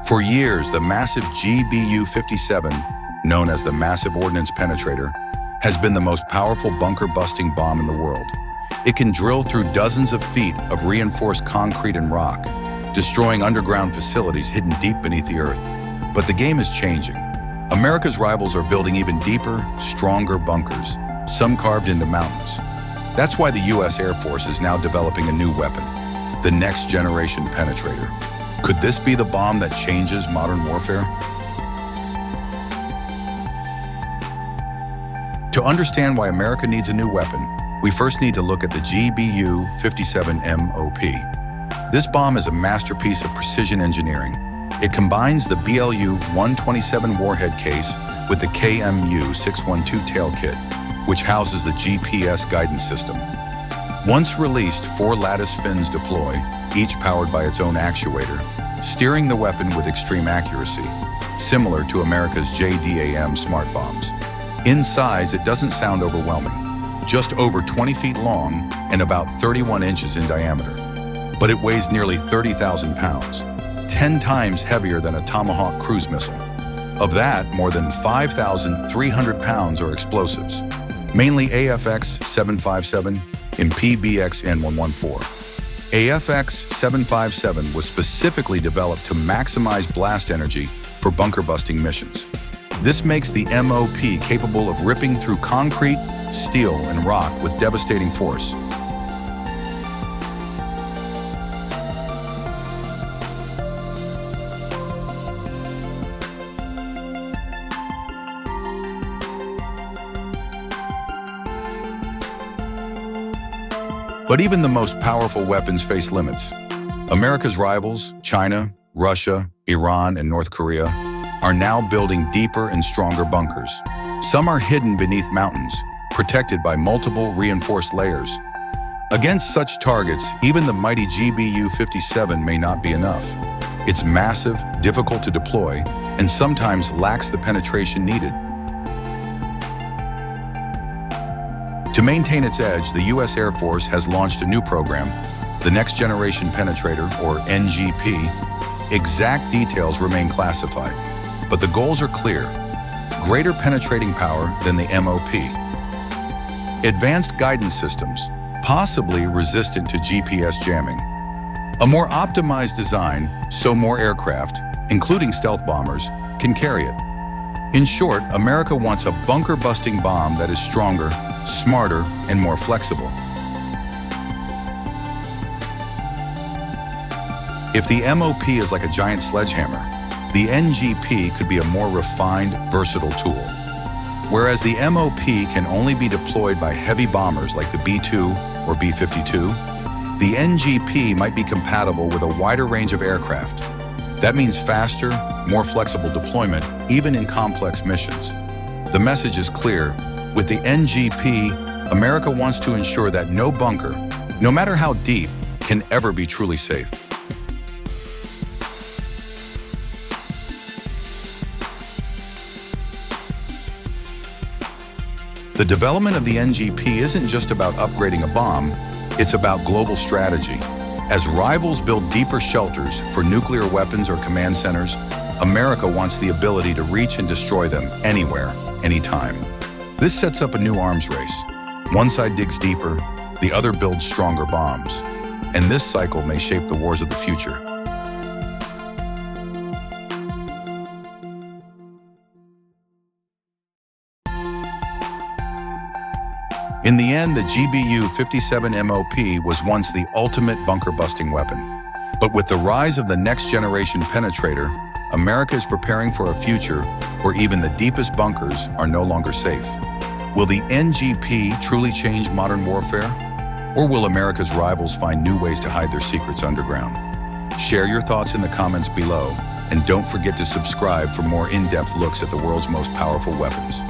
For years, the massive GBU-57, known as the Massive Ordnance Penetrator, has been the most powerful bunker-busting bomb in the world. It can drill through dozens of feet of reinforced concrete and rock, destroying underground facilities hidden deep beneath the earth. But the game is changing. America's rivals are building even deeper, stronger bunkers, some carved into mountains. That's why the U.S. Air Force is now developing a new weapon, the Next Generation Penetrator. Could this be the bomb that changes modern warfare? To understand why America needs a new weapon, we first need to look at the GBU-57 MOP. This bomb is a masterpiece of precision engineering. It combines the BLU-127 warhead case with the KMU-612 tail kit, which houses the GPS guidance system. Once released, 4 lattice fins deploy, each powered by its own actuator, steering the weapon with extreme accuracy, similar to America's JDAM smart bombs. In size, it doesn't sound overwhelming, just over 20 feet long and about 31 inches in diameter. But it weighs nearly 30,000 pounds, 10 times heavier than a Tomahawk cruise missile. Of that, more than 5,300 pounds are explosives, mainly AFX-757 and PBX-N114. AFX-757 was specifically developed to maximize blast energy for bunker-busting missions. This makes the MOP capable of ripping through concrete, steel, and rock with devastating force. But even the most powerful weapons face limits. America's rivals, China, Russia, Iran, and North Korea, are now building deeper and stronger bunkers. Some are hidden beneath mountains, protected by multiple reinforced layers. Against such targets, even the mighty GBU-57 may not be enough. It's massive, difficult to deploy, and sometimes lacks the penetration needed. To maintain its edge, the U.S. Air Force has launched a new program, the Next Generation Penetrator, or NGP. Exact details remain classified, but the goals are clear: greater penetrating power than the MOP, advanced guidance systems, possibly resistant to GPS jamming, a more optimized design so more aircraft, including stealth bombers, can carry it. In short, America wants a bunker-busting bomb that is stronger, smarter, and more flexible. If the MOP is like a giant sledgehammer, the NGP could be a more refined, versatile tool. Whereas the MOP can only be deployed by heavy bombers like the B-2 or B-52, the NGP might be compatible with a wider range of aircraft. That means faster, more flexible deployment, even in complex missions. The message is clear. With the NGP, America wants to ensure that no bunker, no matter how deep, can ever be truly safe. The development of the NGP isn't just about upgrading a bomb, it's about global strategy. As rivals build deeper shelters for nuclear weapons or command centers, America wants the ability to reach and destroy them anywhere, anytime. This sets up a new arms race. One side digs deeper, the other builds stronger bombs. And this cycle may shape the wars of the future. In the end, the GBU-57 MOP was once the ultimate bunker-busting weapon. But with the rise of the Next Generation Penetrator, America is preparing for a future where even the deepest bunkers are no longer safe. Will the NGP truly change modern warfare? Or will America's rivals find new ways to hide their secrets underground? Share your thoughts in the comments below, and don't forget to subscribe for more in-depth looks at the world's most powerful weapons.